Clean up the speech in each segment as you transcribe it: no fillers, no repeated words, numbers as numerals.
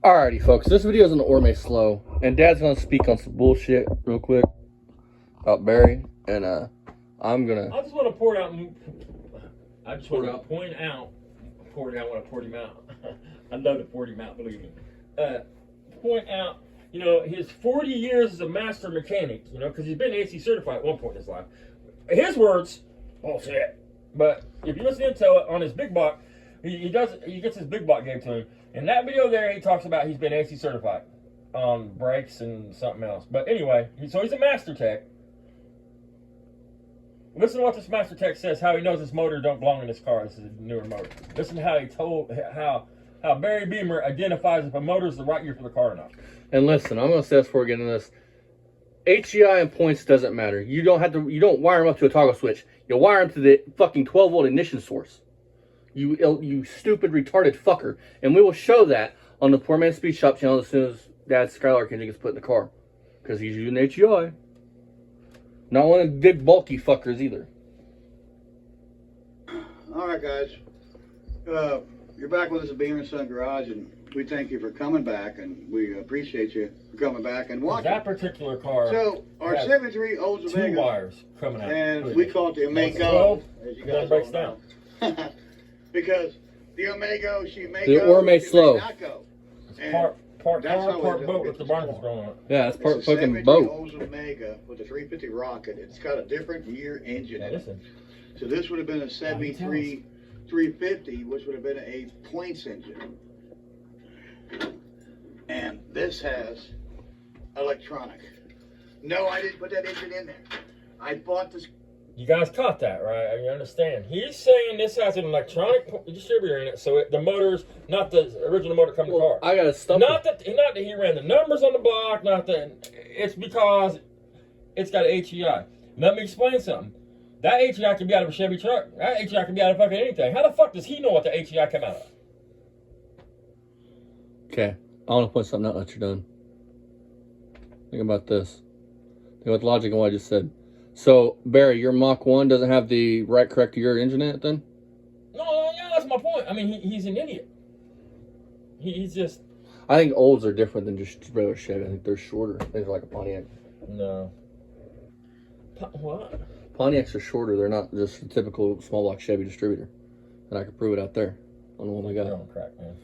Alrighty, folks. This video is an ormayslow, and Dad's gonna speak on some bullshit real quick about Barry, and I'm gonna. I just want to pour it out. I just want to point out. Poured out when I poured him out. I love to pour him out. Believe me. Point out. You know, his 40 years as a master mechanic. You know, because he's been AC certified at one point in his life. His words, bullshit. But if you listen to it on his big block, he gets his big block game to him. In that video there, he talks about he's been AC certified on brakes and something else. But anyway, so he's a master tech. Listen to what this master tech says, how he knows this motor don't belong in this car. This is a newer motor. Listen to how he told, how Barry Beamer identifies if a motor is the right year for the car or not. And listen, I'm going to say this before we get into this. HEI and points doesn't matter. You don't wire them up to a toggle switch. You wire them to the fucking 12-volt ignition source. You stupid, retarded fucker. And we will show that on the Poor Man Speed Shop channel as soon as Dad's Skylark engine gets put in the car. Because he's using HEI. Not one of the big, bulky fuckers either. Alright, guys. You're back with us at Beamer Son Garage, and we thank you for coming back, and we appreciate you for coming back and watching. That particular car. So, our 73 Olds Omega. Two wires coming out. And we call it the Omega. As you guys breaks all know. down. Because the Omega, she may The go, Orme she slow. may not go. It's part that's car, how part it boat with gets the barnacles going on. Yeah, it's part It's a fucking 73 boat. Olds Omega with a 350 rocket. It's got a different year engine Now in it. listen. So this would have been a 73 350, which would have been a points engine. And this has electronic. No, I didn't put that engine in there. I bought this. You guys caught that, right? You understand? He's saying this has an electronic distributor in it, so the motor's not the original motor coming to the car. I got a stump. Not that he ran the numbers on the block. Not that it's because it's got an HEI. Let me explain something. That HEI can be out of a Chevy truck. That HEI can be out of fucking anything. How the fuck does he know what the HEI come out of? Okay, I want to point something out that you're done. Think about this. Think about the logic of what I just said. So, Barry, your Mach 1 doesn't have the right correct year engine in it then? No, yeah, that's my point. I mean, he's an idiot. He's just... I think olds are different than just regular Chevy. I think they're shorter. I think they're like a Pontiac. No. What? Pontiacs are shorter. They're not just a typical small block Chevy distributor. And I could prove it out there on the one I got. You're on crack, man.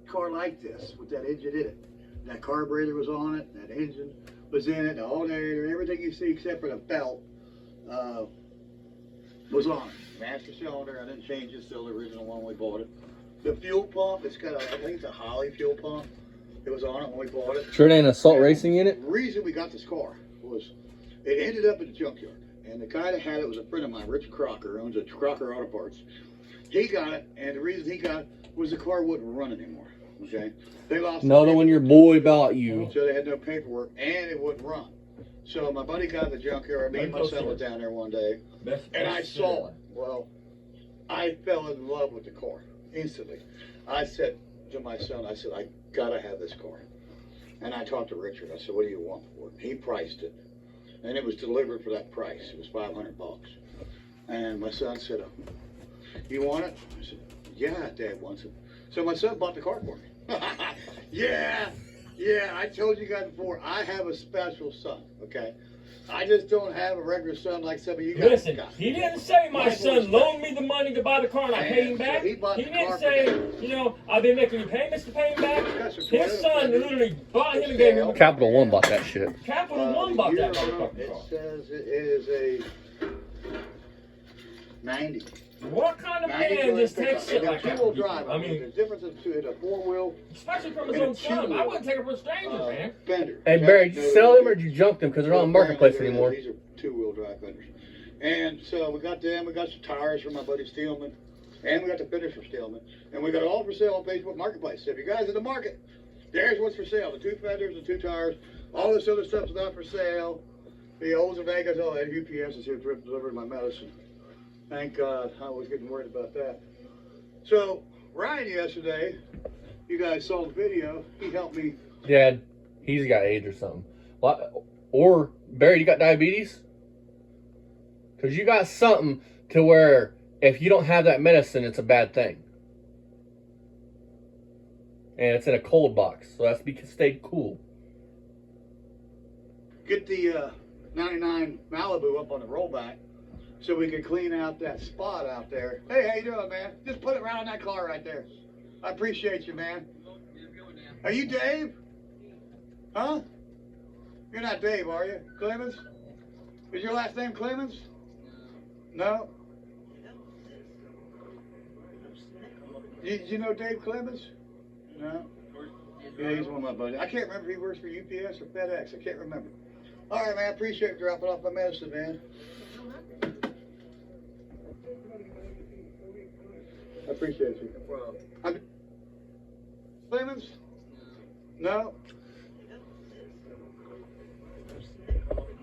Car like this with that engine in it. That carburetor was on it, that engine was in it, the alternator, everything you see except for the belt was on it. Master cylinder, I didn't change it, still the original one when we bought it. The fuel pump, it's got I think it's a Holly fuel pump. It was on it when we bought it. Sure it ain't Assault Racing in it? The reason we got this car was it ended up at the junkyard. And the guy that had it was a friend of mine, Rich Crocker, owns a Crocker Auto Parts. He got it, and the reason he got it was the car wouldn't run anymore. Okay, they lost. Another one your boy about you. So they had no paperwork, and it wouldn't run. So my buddy got in the junkyard. Me and my son went down there one day, and I saw it. Well, I fell in love with the car instantly. I said to my son, I said, I gotta have this car. And I talked to Richard. I said, what do you want for it? He priced it, and it was delivered for that price. It was $500. And my son said, you want it? I said, yeah, Dad wants it. So my son bought the car for me. yeah, I told you guys before, I have a special son, okay? I just don't have a regular son like some of you guys. Listen, he didn't say my son loaned me the money to buy the car and I paid him back. So he didn't say, you know, I've been making you payments to pay him back. His son literally bought him and gave him. Capital One bought that shit. Capital One bought that motherfucking It car. says it is a 90. What kind of man just takes shit like that? Two-wheel drive. I mean, the difference between a four-wheel especially from his own son. I wouldn't take it from a stranger, man. fender. Hey, Barry, did you sell them or did you junk them? Because they're not on the marketplace anymore. These are two-wheel drive fenders. And so we got them. We got some tires from my buddy Steelman. And we got the fenders from Steelman. And we got it all for sale on Facebook Marketplace. So if you guys in the market, there's what's for sale. The two fenders, the two tires. All this other stuff's not for sale. The Olds Omegas, all that UPS is here delivering my medicine. Thank God, I was getting worried about that. So, Ryan yesterday, you guys saw the video, he helped me. Dad, he's got AIDS or something. Or, Barry, you got diabetes? Because you got something to where if you don't have that medicine, it's a bad thing. And it's in a cold box, so that's because it stayed cool. Get the 99 Malibu up on the rollback so we can clean out that spot out there. Hey, how you doing, man? Just put it right on that car right there. I appreciate you, man. Are you Dave? Huh? You're not Dave, are you? Clemens? Is your last name Clemens? No? You know Dave Clemens? No? Yeah, he's one of my buddies. I can't remember if he works for UPS or FedEx. I can't remember. All right, man. I appreciate you dropping off my medicine, man. I appreciate you. Clemens? No?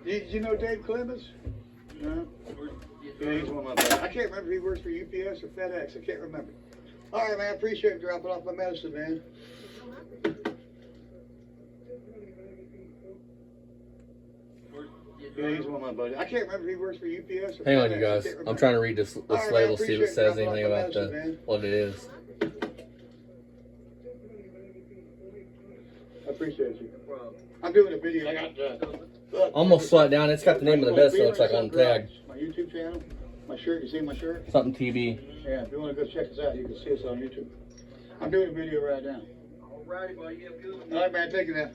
You know Dave Clemens? No? Yeah, he's one of my buddies. I can't remember if he works for UPS or FedEx. I can't remember. All right, man. I appreciate you dropping off my medicine, man. Yeah, he's one of my buddies. I can't remember if he works for UPS or Hang on, FedEx. you guys. I'm trying to read this Right, label, man, see if it says appreciate anything you about dropping off my medicine, what it is. I appreciate you. I'm doing a video. I got Almost slow it down. It's got the name of the medicine. It looks like on the tag. My YouTube channel. My shirt. You see my shirt? Something TV. Yeah. If you want to go check us out, you can see us on YouTube. I'm doing a video right now. Alrighty, well, you have a good one. All right, man. Taking that.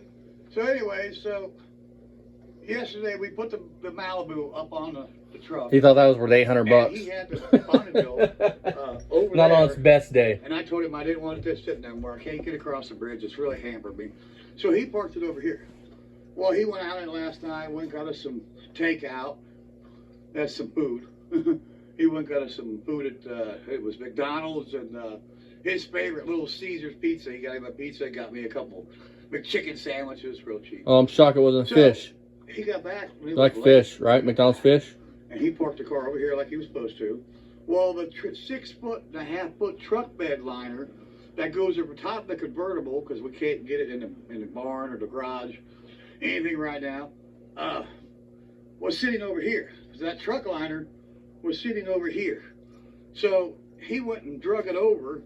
So, anyway, yesterday we put the Malibu up on the truck. He thought that was worth $800. And he had the Bonneville over Not there. on its best day. And I told him I didn't want it sitting there anymore. I can't get across the bridge. It's really hampered me. So he parked it over here. Well, he went out last night, went and got us some takeout. That's some food. He went and got us some food at, it was McDonald's and his favorite Little Caesar's pizza. He got him a pizza, got me a couple McChicken sandwiches, real cheap. Oh, I'm shocked it wasn't fish. He got back. When he You like was late, fish, right? McDonald's fish? and he parked the car over here like he was supposed to. Well, the 6.5 foot truck bed liner that goes over top of the convertible, because we can't get it in the barn or the garage, anything right now, was sitting over here. So that truck liner was sitting over here. So he went and drug it over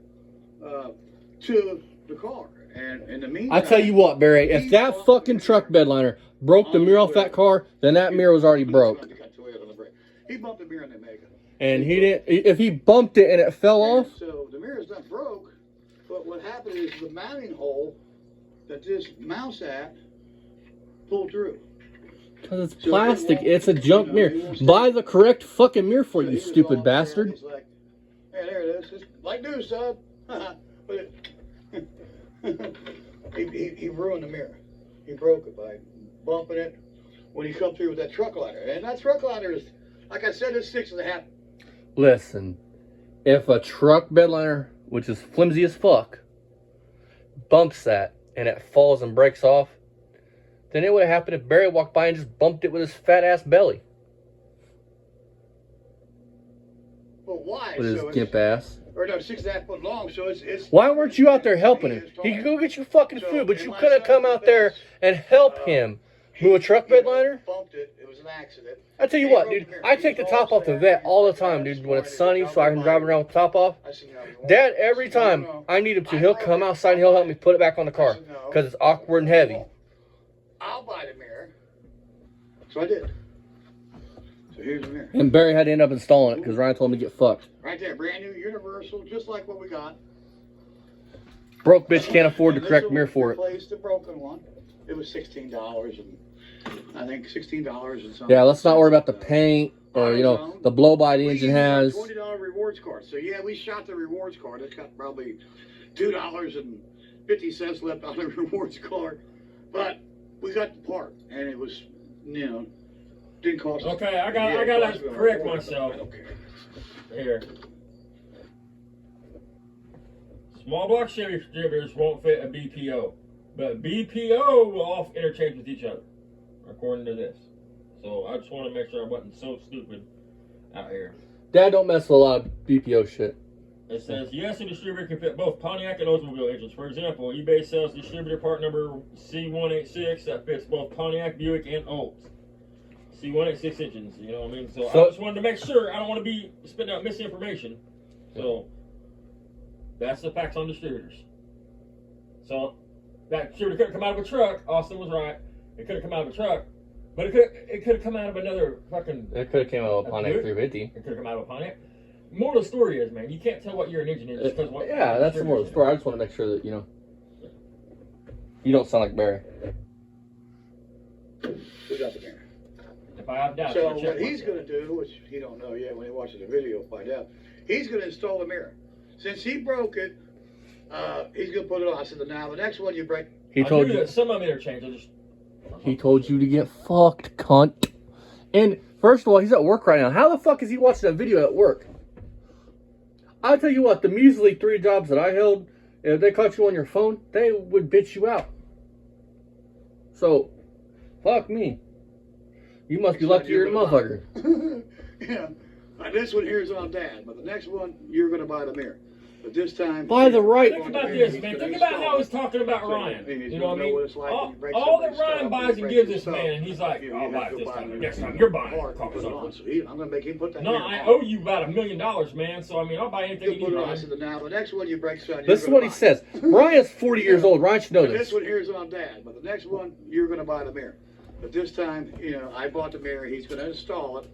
to the car. And in the meantime, I tell you what, Barry, if that fucking truck bed liner broke the mirror off that car, then that mirror was already broke. He bumped the mirror in the Mega. And he didn't, if he bumped it and it fell off, So the mirror's not broke, but what happened is the mounting hole that this mounts at pulled through. because it's plastic, it's a junk mirror. Buy the correct fucking mirror for it, you stupid bastard. He's like, hey, there it is. It's like new, son. But he ruined the mirror. He broke it by bumping it when he come through with that truck liner. And that truck liner is, like I said, it's 6.5. Listen, if a truck bed liner, which is flimsy as fuck, bumps that and it falls and breaks off, then it would have happened if Barry walked by and just bumped it with his fat ass belly. But why? With his So gimp ass. Or no, 6.5 foot long, so it's Why weren't you out there helping him? He could go get you fucking food, but you could have come out there and helped him move a truck bed liner. Bumped it. It was an accident. I tell you what, dude, I take the top off the vet all the time, dude, when it's sunny, so I can drive around with the top off. Dad, every time I need him to, he'll come outside and he'll help me put it back on the car, because it's awkward and heavy. I'll buy the mirror. So I did. So here's the mirror. And Barry had to end up installing it, because Ryan told him to get fucked. Right there, brand new universal, just like what we got. Broke bitch can't afford the correct mirror for it. Replaced the broken one. It was $16 and I think $16 and something. Yeah, let's not worry about the paint or, you know, the blow-by the engine has. $20 rewards card. So yeah, we shot the rewards card. It's got probably $2.50 left on the rewards card. But we got the part and it was, you know, didn't cost. Okay, I gotta correct myself. I don't care. Here. Small block Chevy distributors won't fit a BPO, but BPO will all interchange with each other, according to this. So I just want to make sure I wasn't so stupid out here. Dad don't mess with a lot of BPO shit. It says, yes, a distributor can fit both Pontiac and Oldsmobile engines. For example, eBay sells distributor part number C186 that fits both Pontiac, Buick, and Olds. C186 engines, you know what I mean? So I just wanted to make sure I don't want to be spitting out misinformation. So that's the facts on distributors. So that sure could have come out of a truck. Austin was right. It could have come out of a truck, but it could have come out of another fucking. It could have came out of a Pontiac 350. It could have come out of a Pontiac. Moral of the story is, man, you can't tell what year an engine is just because what. Yeah, that's the moral of the story. I just want to make sure that you don't sound like Barry. We got the mirror. If I have doubts, So I'll check what he's myself. going to do, which he don't know yet, when he watches the video, he'll find out. He's going to install the mirror. Since he broke it, he's going to put it on. I said, now the next one you break. He told I knew you. that some of them interchange. I just. He told you to get fucked, cunt. And first of all, he's at work right now. How the fuck is he watching that video at work? I'll tell you what, the measly 3 jobs that I held, if they caught you on your phone, they would bitch you out. So, fuck me. You must be lucky you're a motherfucker. Yeah. Now this one here is on Dad, but the next one, you're going to buy the mirror. But this time... Buy the right... Think about this, man. Think about how he's talking about Ryan. You know what I mean? All that Ryan buys and gives this man, and he's like, I'll buy it this time. And next time, you're buying it. I'm going to make him put that No, mirror I on. owe you about $1 million, man. So, I mean, I'll buy anything you Put need, it on. I Ryan. said, now the next one you break, son, This is what he says. Ryan's 40 years old. Ryan should know This this. one here is on Dad, but the next one, you're going to buy the mirror. But this time, I bought the mirror. He's going to install it.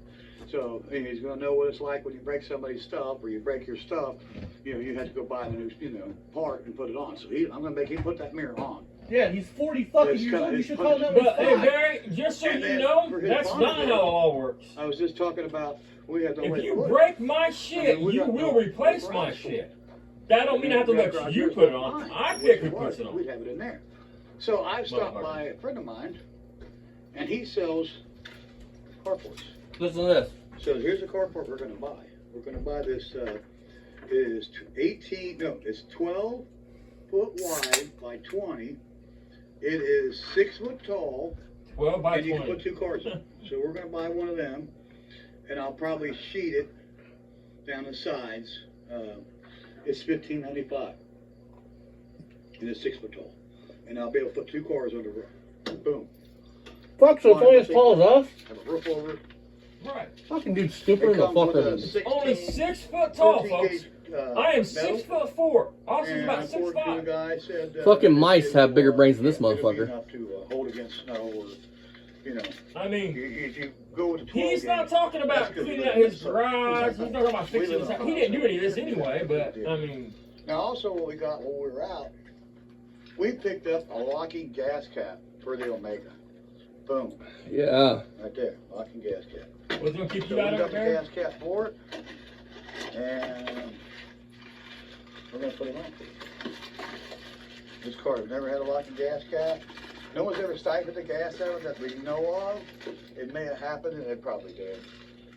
So he's going to know what it's like when you break somebody's stuff or you break your stuff. You have to go buy the new, part and put it on. So I'm going to make him put that mirror on. Yeah, he's 40 fucking years old. You should call that But, hey, Barry, just so And you then know, for his that's bondage, not how it all works. I was just talking about we have to If wait you for it. break my shit, I mean, we you got will no replace my garage for it. shit. That don't mean I have to let you put it on. I pick who puts it on. We'd have it in there. So I've stopped by a friend of mine, and he sells carports. Listen to this. So here's a carport we're going to buy. We're going to buy this. It is it's 12 foot wide by 20. It is 6 foot tall. 12 by and you 20. can put 2 cars in. So we're going to buy one of them, and I'll probably sheet it down the sides. It's $15.95, and it's 6 foot tall, and I'll be able to put 2 cars under the roof. Boom. Fuck, so it's only as tall as us? Have a roof over it. Right. Fucking dude stupider It than the comes with fucker. a 16 Only 6 foot tall, 14 folks. gauge, I am metal. 6'4". Austin's And about unfortunately, the 6'5". guy said, Fucking mice have bigger brains than this it'll be motherfucker. enough to hold against snow or, I mean, if you go with the 12 he's not gauge, talking about that's good. cleaning out his garage. He's not talking about fixing his house. He didn't do any of this anyway, but, I mean... Now, also, what we got when we were out, we picked up a locking gas cap for the Omega. Boom. Yeah. Right there. Locking gas cap. Was going to keep So you we out of got it, the Barry? gas cap for it, and we're going to put it on. This car has never had a locking gas cap. No one's ever stifled the gas out of it that we know of. It may have happened, and it probably did.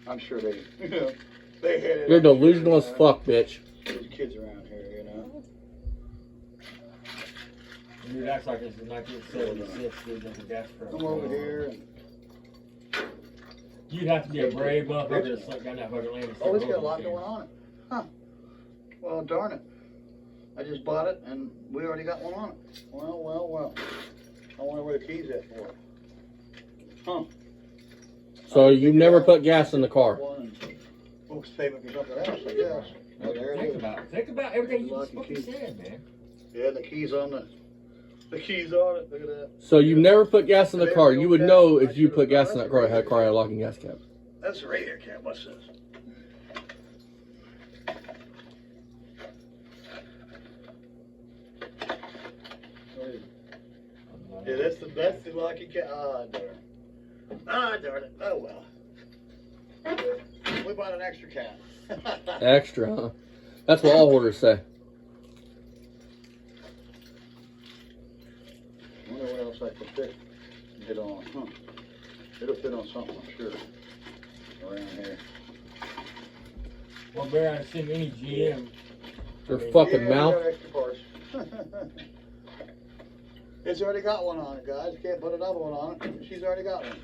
I'm sure they, they hit it. You're delusional as fuck, bitch. There's kids around here, Dude acts like it's 1976. Dude, there's a gas truck. Come over here and You'd have to be a brave motherfucker to slip down that fucking lane. and oh, it's still got a lot roll going on it. Huh. Well, darn it. I just bought it and we already got one on it. Well. I wonder where the key's at for it. Huh. So you never put gas in the car? One and we'll save it for something else, I guess. Oh, there it is. Think about everything you Lock just and fucking key. said, man. Yeah, the key's on the key's on it. Look at that. So you never put gas in the car. You would know if you put gas in that car, it had a car had a locking gas cap. That's the radiator cap. What's this? Yeah, that's the lucky cat. Ah, darn it. Oh well. We bought an extra cat. Extra, huh? That's what all hoarders say. I wonder what else I could fit it on. Huh. It'll fit on something, I'm sure. Around here. Well, Barry, I've seen any GM. Their fucking Yeah, mouth. we got extra parts. It's already got one on it, guys. Can't put another one on it. She's already got one.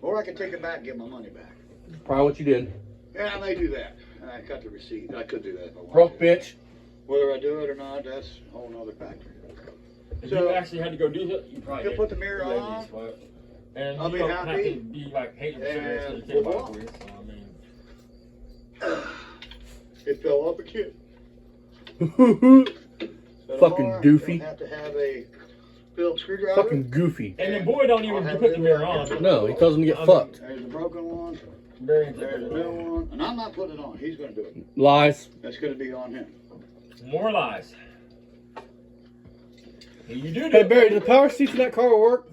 Or I could take it back and get my money back. Probably what you did. Yeah, I may do that. I got the receipt. I could do that if I wanted Broke to. bitch. Whether I do it or not, that's a whole nother factor. If So- you actually had to go do it, you probably You'll did. put the mirror Ladies, on. but- And I'll you be don't have happy. to be like hating cigarettes And because you we'll can't buy walk. for it. So, I mean, It fell off again. Fucking doofy. Have to have a Phillips screwdriver. Fucking goofy. And then boy don't even put the mirror on. No, he tells him to get fucked. There's a broken one. There's There's a new one. And I'm not putting it on. He's going to do it. Lies. That's going to be on him. More lies. You do Hey Barry, do the power seats in that car work?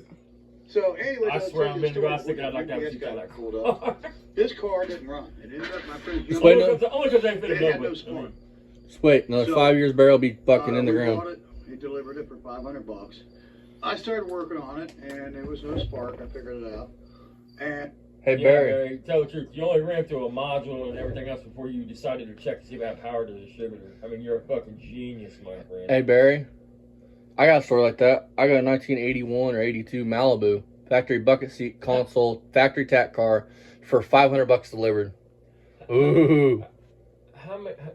So anyway, I swear I'm into I think I'd like to have a seat like that. pulled up. This car didn't run. It ended up my friend's Just unit. wait. Only because they fit It a had no boat. spark. Just wait, another So, 5 years, Barry will be fucking in the We ground. bought it. He delivered it for $500. I started working on it, and there was no spark. I figured it out. And Hey Yeah, Barry. tell the truth. You only ran through a module and everything else before you decided to check to see if it had power to the distributor. I mean, you're a fucking genius, my friend. Hey Barry. I got a story like that. I got a 1981 or 82 Malibu factory bucket seat console factory tack car for $500 delivered. Ooh.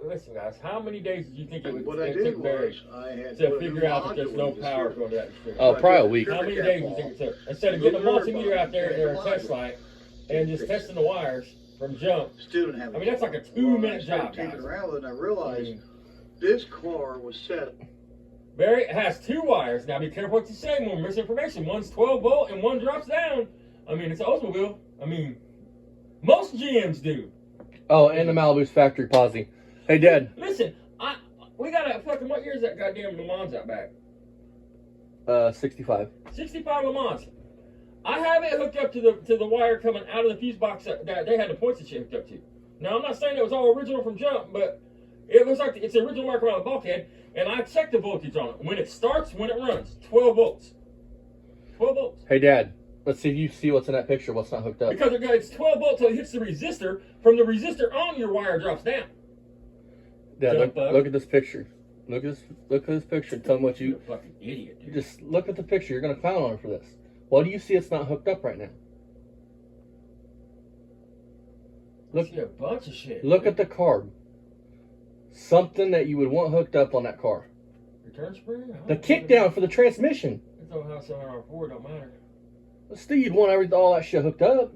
Listen, guys. How many days did you think it would what I it did took Barry was I had to put a figure new out that there's module no in the power distributor. going to that distributor? Oh, probably a week. How many days do you think it took? Instead of getting a multimeter out there or a test light and just testing the wires from jump. Still didn't have. I mean, that's like a 2-minute job, Taking guys. around with it, and I realized this car was set. Barry, it has 2 wires. Now be careful what you say, more misinformation. One's 12 volt and one drops down. I mean, it's an Oldsmobile. I mean, most GMs do. Oh, and the Malibu's factory posi. Hey Dad. Listen, we got a fucking, what year is that goddamn Le Mans out back? 65. 65 Le Mans. I have it hooked up to the wire coming out of the fuse box that they had the points that you hooked up to. Now, I'm not saying it was all original from jump, but it was like it's the original wire coming out of the bulkhead, and I checked the voltage on it. When it starts, when it runs, 12 volts. 12 volts. Hey Dad, let's see if you see what's in that picture, what's not hooked up. Because it's 12 volts till it hits the resistor. From the resistor on, your wire drops down. Dad, Dumb fuck. look at this picture. Look at this picture and tell me what You're you... a fucking idiot, dude. Just look at the picture. You're going to clown on her for this. Why do you see it's not hooked up right now? I see a bunch of shit. Look at the carb. Something that you would want hooked up on that car. Return spring? The kickdown for the transmission. It's on house on our 4, don't matter. Still, you'd want all that shit hooked up.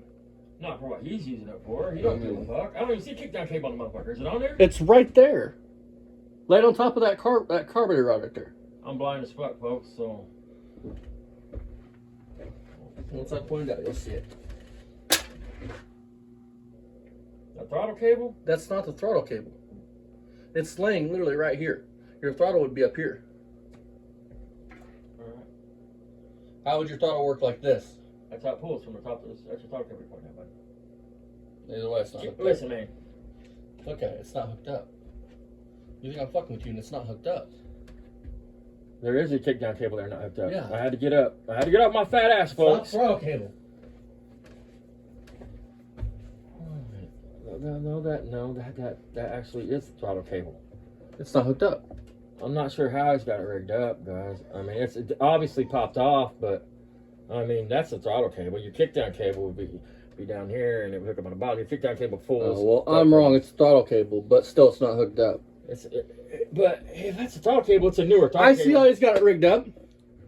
Not for what he's using it for. He don't give a fuck. I don't even see a kickdown cable on the motherfucker. Is it on there? It's right there. Right on top of that carburetor rod right there. I'm blind as fuck, folks, so. Once I point it out, you'll see it. A throttle cable? That's not the throttle cable. It's laying literally right here. Your throttle would be up here. Alright. How would your throttle work like this? That's how it pulls from the top of this. That's your throttle cable point out, buddy. Either way, it's not hooked Listen, man. up. Look at it. It's not hooked up. You think I'm fucking with you and it's not hooked up. There is a kickdown cable there not hooked up. Yeah. I had to get up. I had to get off my fat ass, folks. throttle cable. That actually is the throttle cable. It's not hooked up. I'm not sure how he's got it rigged up, guys. I mean, it obviously popped off, but I mean, that's the throttle cable. Your kickdown cable would be down here, and it would hook up on the bottom. Your kickdown cable full. Oh, well, I'm wrong. It's throttle cable, but still, it's not hooked up. But if that's a throttle cable, it's a newer throttle I cable. see how he's got it rigged up.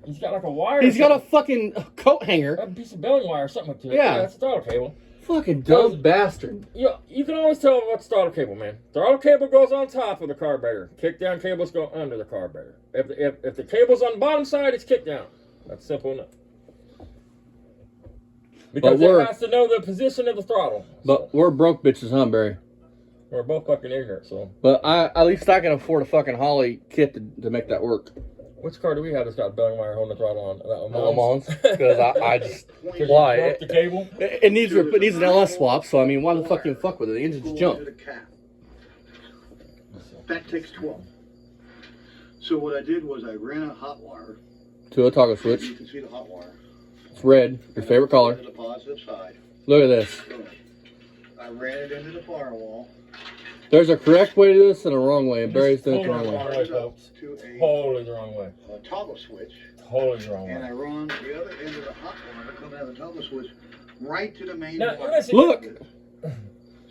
He's got like a wire. He's got a fucking coat hanger. a piece of belling wire or something to it. Yeah. That's a throttle cable. Fucking dumb bastard. You can always tell what's throttle cable, man. Throttle cable goes on top of the carburetor. Kickdown cables go under the carburetor. If the cable's on the bottom side, it's kickdown. That's simple enough. Because it has to know the position of the throttle. But we're broke bitches, huh, Barry? We're both fucking ignorant, so. But at least I can afford a fucking Holly kit to make that work. Which car do we have that's got a belling wire holding the throttle on? Le Mans. Because I just... Why? Broke the cable? It needs an LS swap, so I mean, why the fuck you fuck with it? The engine's junk. That takes 12. So what I did was I ran a hot wire. To a toggle switch. You can see the hot wire. It's red. Your favorite color. To the positive side. Look at this. I ran it into the firewall. There's a correct way to do this and a wrong way. And Barry's doing it the wrong way. Wrong way, folks. To a Totally the wrong way. toggle switch. Totally the wrong And I way. run the other end of the hot wire coming out of the toggle switch right to the main Now, wire. listen, Look! So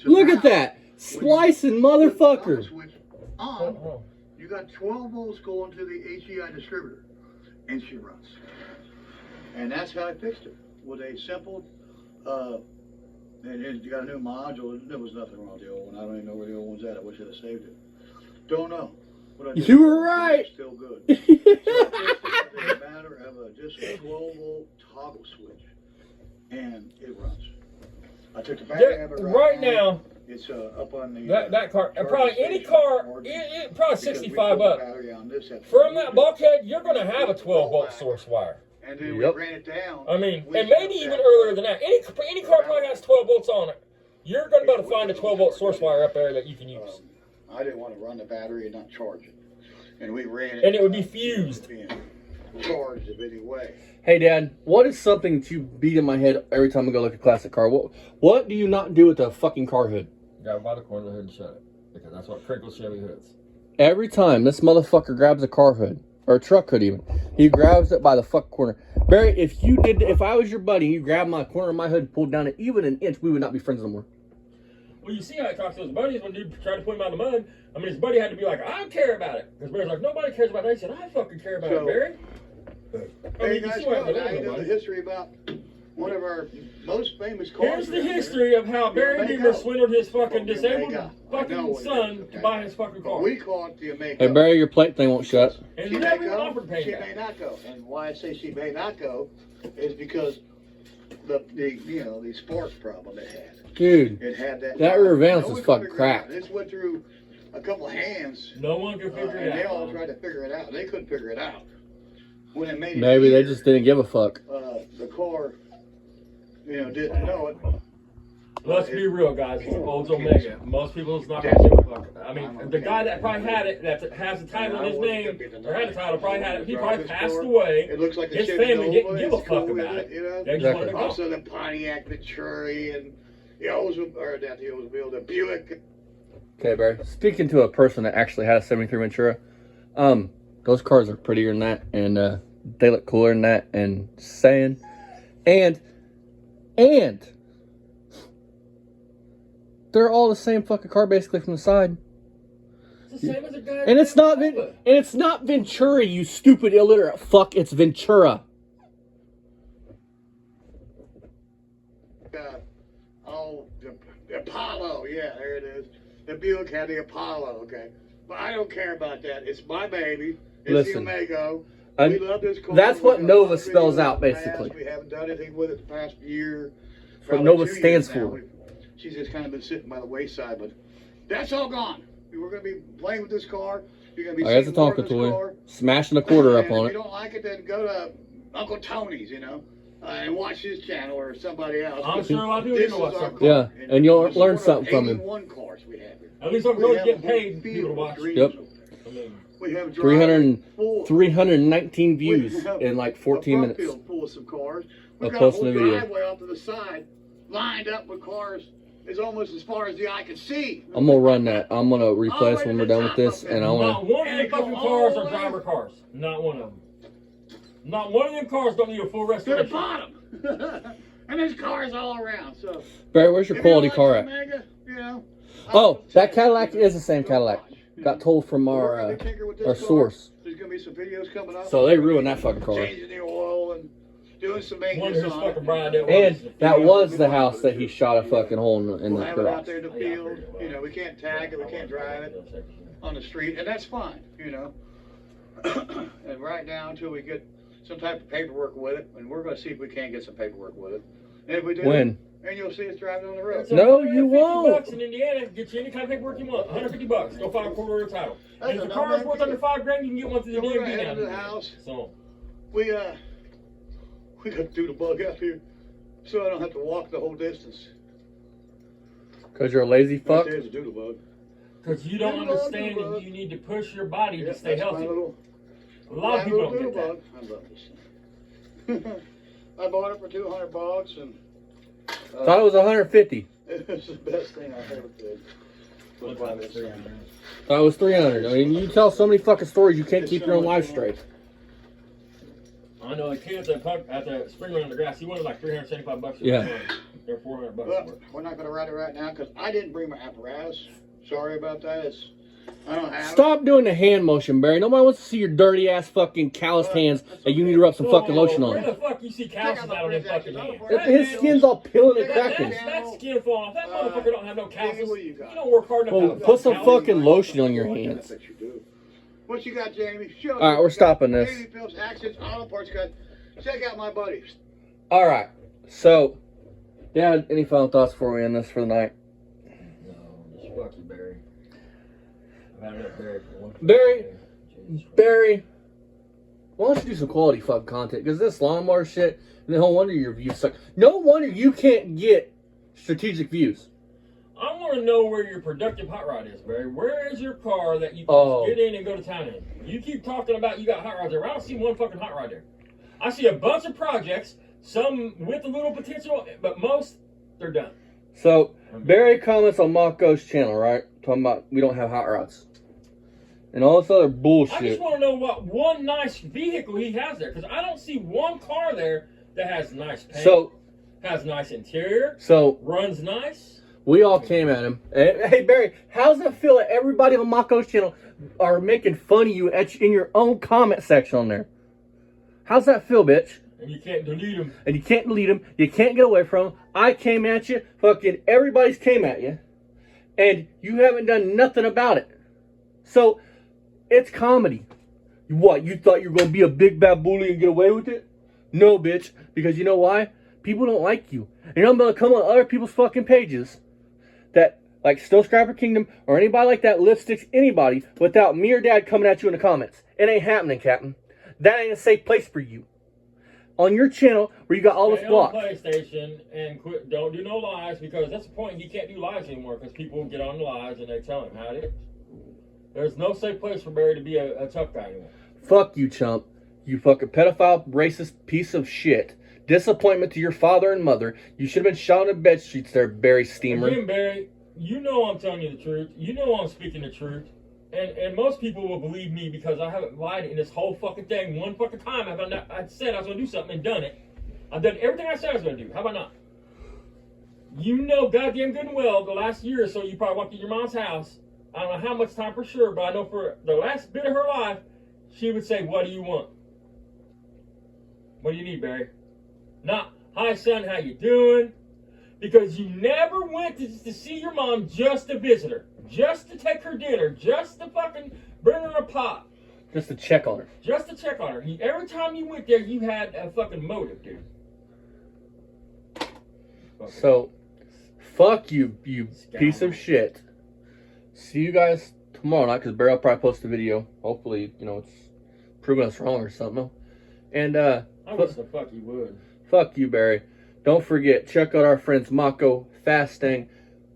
Look now, at that! Splicing with the toggle motherfucker! switch Oh, on, oh. you got 12 volts going to the HEI distributor, and she runs. And that's how I fixed it. With a simple, and you got a new module. There was nothing wrong with the old one. I don't even know where the old one's at. I wish I'd have saved it. Don't know. What I did You were was right. Still good. So I fixed it in a matter of just a 12-volt toggle switch, and it runs. I took the battery out of it Right now, it's up on the that car, charging probably any station car, origin, it probably because we 65 put the bucks. battery on this at From that bulkhead, you're going to have a 12-volt source wire. And then Yep. we ran it down. I mean, We and maybe shut even that earlier than that. Any car probably has 12 volts on it. You're going to be able to find a 12-volt source wire up there that you can use. I didn't want to run the battery and not charge it. And we ran it. And it would be fused. Being charged of any way. Hey, Dad, what is something that you beat in my head every time I go look at a classic car? What do you not do with the fucking car hood? You got to buy the corner of the hood and shut it. Because that's what crinkles Chevy hoods. Every time this motherfucker grabs a car hood, or a truck hood even, he grabs it by the fucking corner. Barry, if I was your buddy, you grabbed my corner of my hood and pulled down it even an inch, we would not be friends no more. Well, you see how he talks to his buddies when dude tried to put him out of the mud. I mean, his buddy had to be like, I don't care about it. Because Barry's like, nobody cares about that. He said, I fucking care about it, Barry. There you guys go. Now you know the history about one of our most famous cars. Here's the history of how Barry Beamer swindled his fucking disabled fucking son to buy his fucking car. We call it the Omega. Hey, Barry, your plate thing won't shut. And She never may even go, offered to pay she back. may not go. And why I say she may not go is because the spark problem it had. Dude, It had that. that rear valance No is one could fucking figure it out. cracked. This went through a couple of hands. No one could figure And it they out. all tried to figure it out. They couldn't figure it out. When it made it maybe they here, just didn't give a fuck. the car, didn't know it. Let's be real, guys. It's Olds Omega. Most people's not gonna give a fuck. I mean, the guy that probably had it, that has the title in his name, or had the title, probably had it. He probably passed away. It looks like a His Chevy family didn't Nova, give a it's cool fuck with about it. You know? They just wanted to go. Also the Pontiac Venturi and the Oldsmobile, the Buick. Okay, Barry. Speaking to a person that actually had a 73 Ventura, those cars are prettier than that, and they look cooler than that, and they're all the same fucking car basically from the side. It's the same as a guy. And it's not Venturi, you stupid illiterate fuck. It's Ventura. The Apollo, yeah, there it is. The Buick had the Apollo, okay. But I don't care about that. It's my baby. It's Listen, the Omega. I'm- We love this car. that's what We've done a lot Nova of spells videos out, in the past. basically. We haven't done anything with it the past year. That's what Probably Nova 2 years stands now. for. She's just kind of been sitting by the wayside, but that's all gone. We're going to be playing with this car. You're going to be I got the seeing more of talking this toy. car. Smashing a quarter up And on if it. you don't like it, then go to Uncle Tony's, and watch his channel or somebody else. I'm sure a lot of people This do watch is our something. car. Yeah, and you'll this is learn one of something from him. 81 cars we have here. At least I'm We really have getting a whole paid field people to of watch. dreams Yep. over there. I mean, We have 319 views we have in like a 14 front minutes. field full of some cars. I'll We've got a post whole in the video. driveway off to the side, lined up with cars. Is almost as far as the eye can see. I'm gonna run that. I'm gonna replay this when we're done with this, and I not wanna. one of them fucking cars are driver cars. Not one of them. Not one of them cars don't need a full To the restoration. bottom. And there's cars all around. So Barry, where's your if you quality like car the at? Omega, Oh, that Cadillac is the same Cadillac. Got told from We're our gonna tinker with this our car. source. There's gonna be some videos coming up. So they ruined that fucking car. Changing the oil and doing some Wonder maintenance who's on fucking it. Brian did. And that was the house that he shot a fucking hole in We'll the have it out garage. there in the field. We can't tag it, we can't drive it on the street, and that's fine, And right now, until we get some type of paperwork with it, and we're gonna see if we can get some paperwork with it. And if we do, When? and you'll see us driving on the road. No, you won't. $150 in Indiana, get you any kind of paperwork you want. $150. Go file a quarter of a title. That's And if the enough, car's man. worth under $5,000, you can get one through the So we're gonna DMV head down into the here. house. So, We got to do the bug out here, so I don't have to walk the whole distance. Cause you're a lazy Right fuck. there's a doodle bug. because you don't Doodle bug, understand doodle that bug. you need to push your body Yeah, to stay that's my healthy. little- A lot of people don't doodle get that. bug. I love this thing. I bought it for $200 and Thought it was 150. it's the best thing I ever did. Was buy this thing. Thought it was 300. I mean, you tell so many fucking stories, you can't keep your own life straight. I know a kid at the spring run on the grass, he wanted like $375. Yeah. They're $400 But worth. we're not going to ride it right now because I didn't bring my apparatus. Sorry about that. I don't have Stop doing the hand motion, Barry. Nobody wants to see your dirty ass fucking calloused hands that you need to rub some fucking lotion Where the on. fuck you see calluses out on his fucking hands? His skin's all peeling and cracking. That skin falling off. That motherfucker don't have no calluses. what do you You got? don't work hard enough. Well, to put some calluses. fucking lotion on your I hands. bet you do. What you got, Jamie? Show All right, we're stopping this. Jamie Phillips, Accents Auto Parts Guy. Check out my buddies. All right. So, Dad, any final thoughts before we end this for the night? No, just fuck you, Barry. I've had enough Barry for one. Barry, why don't you do some quality fucking content? Because this lawnmower shit, no wonder your views suck. No wonder you can't get strategic views. I want to know where your productive hot rod is, Barry. Where is your car that you can get in and go to town in? You keep talking about you got hot rods there. I don't see one fucking hot rod there. I see a bunch of projects, some with a little potential, but most, they're done. So, Barry comments on Mako's channel, right? Talking about we don't have hot rods. And all this other bullshit. I just want to know what one nice vehicle he has there, because I don't see one car there that has nice paint, has nice interior, runs nice. We all came at him. Hey, Barry, how's it feel that everybody on Mako's channel are making fun of you in your own comment section on there? How's that feel, bitch? And you can't delete them. And you can't delete them. You can't get away from them. I came at you. Fucking everybody's came at you. And you haven't done nothing about it. So, it's comedy. What, you thought you were going to be a big bad bully and get away with it? No, bitch. Because you know why? People don't like you. And you're not going to come on other people's fucking pages that, like Snow Scrapper Kingdom or anybody like that, lipsticks anybody without me or Dad coming at you in the comments. It ain't happening, Captain. That ain't a safe place for you. On your channel where you got all this blocked. PlayStation and quit. Don't do no lies, because that's the point. He can't do lies anymore because people get on the lies and they tell him how it is. There's no safe place for Barry to be a tough guy anymore. Fuck you, chump. You fucking pedophile, racist piece of shit. Disappointment to your father and mother. You should have been shot on the bed sheets there, Barry Steamer. Again, Barry, you know I'm telling you the truth. You know I'm speaking the truth. And most people will believe me because I haven't lied in this whole fucking thing one fucking time. I said I was going to do something and done it. I've done everything I said I was going to do. How about not? You know goddamn good and well the last year or so you probably walked in your mom's house. I don't know how much time for sure, but I know for the last bit of her life, she would say, "What do you want? What do you need, Barry?" Not, "Hi, son, how you doing?" Because you never went to see your mom just to visit her. Just to take her dinner. Just to fucking bring her a pot. Just to check on her. Just to check on her. Every time you went there, you had a fucking motive, dude. So, fuck you, you piece of shit. See you guys tomorrow night, because Barry will probably post a video. Hopefully, you know, it's proving us wrong or something. And, I wish the fuck you would. Fuck you, Barry. Don't forget, check out our friends Mako, Fasting,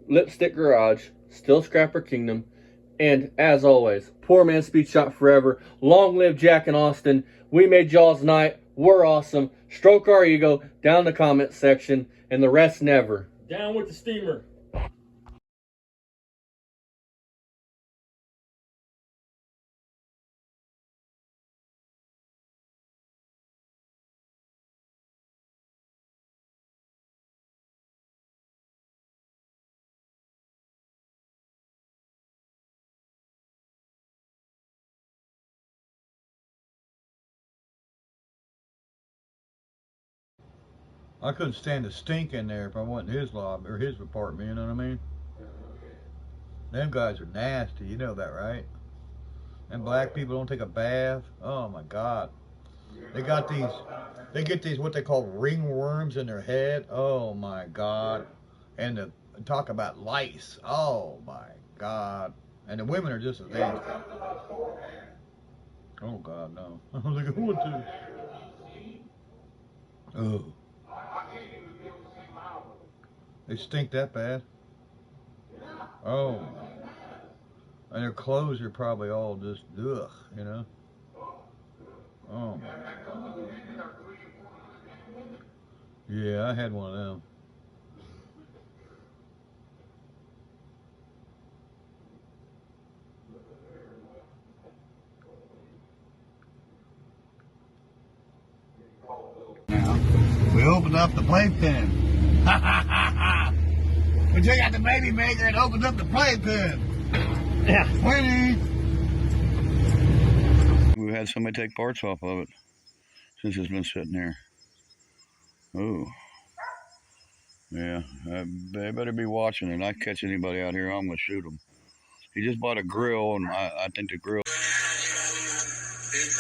Lipstick Garage, Still Scrapper Kingdom, and as always, Poor Man Speed Shop Forever. Long live Jack and Austin. We made y'all's night. We're awesome. Stroke our ego down in the comment section, and the rest never. Down with the steamer. I couldn't stand the stink in there if I went in his lobby or his apartment, you know what I mean? Them guys are nasty, you know that, right? And black people don't take a bath. Oh my God. They get these what they call ringworms in their head. Oh my God. And to talk about lice. Oh my God. And the women are just as nasty. Oh God, no. I was like, who would do? Oh. They stink that bad? Oh. And their clothes are probably all just, ugh, you know? Oh my God. Yeah, I had one of them. Now, we opened up the playpen. We took out the baby maker and opened up the playpen. Yeah. 20. We had somebody take parts off of it since it's been sitting there. Oh. Yeah, they better be watching it. I catch anybody out here, I'm going to shoot them. He just bought a grill, and I think the grill... Is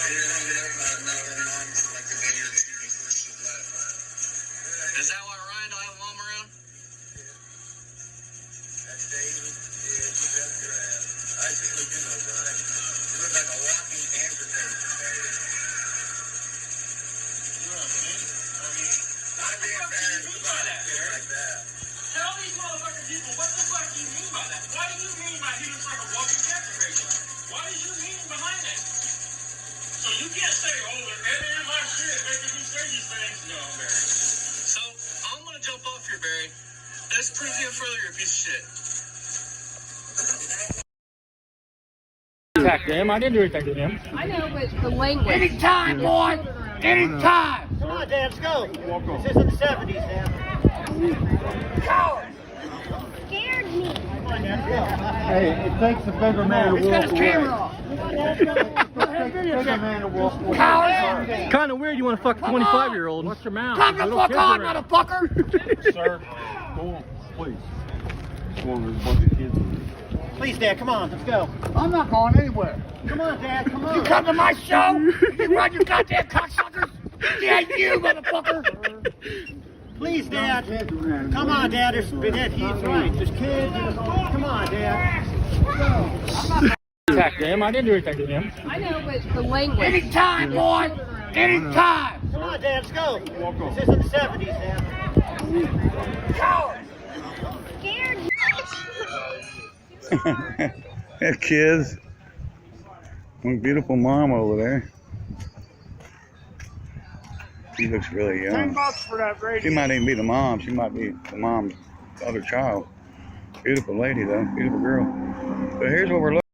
that why Ryan don't have a mom around? That's David. Yeah, you got your ass. I see what you know, Brian. You look like a walking cancer patient, baby. You know what I mean? Not being embarrassed about it like that. Tell these motherfucking people, what the fuck do you mean by that? What do you mean by he looks like a walking cancer patient? What is your meaning behind that? So you can't say, oh, they're editing my shit, making me say these things. No, Barry. So, I'm gonna jump off here, Barry. Let's prove to you further you're a piece of shit. Attack him. I didn't do anything to him. I know, but the language. Anytime, boy! Anytime! Come on, Dad, let's go. This is in the 70s, Dad. Coward! Scared me. Come on, Dad, let's go. Hey, it takes a bigger man to walk His away. camera off. Bigger man to walk away. Coward! Kind of weird you want to fuck a 25-year-old. What's your mouth? Come the Little fuck kids on, around. motherfucker! Sir, go on, please. Go on, there's a bunch of kids in there. Please, Dad, come on, let's go. I'm not going anywhere. Come on, Dad, come on. You come to my show? You run your goddamn cocksuckers? Yeah, you, motherfucker! Please, Dad. Kids around. Come on, Dad, he's right. There's kids. Come on, Dad. Attack him. I didn't do anything to him. I know, but the language. Anytime, boy! Anytime! Come on, Dad, let's go. This is in the 70s, Dad. Coward! Scared me. Hey kids, one beautiful mom over there. She looks really young. $10 for that radio. She might even be the mom. She might be the mom's other child. Beautiful lady though, beautiful girl. So here's what we're looking.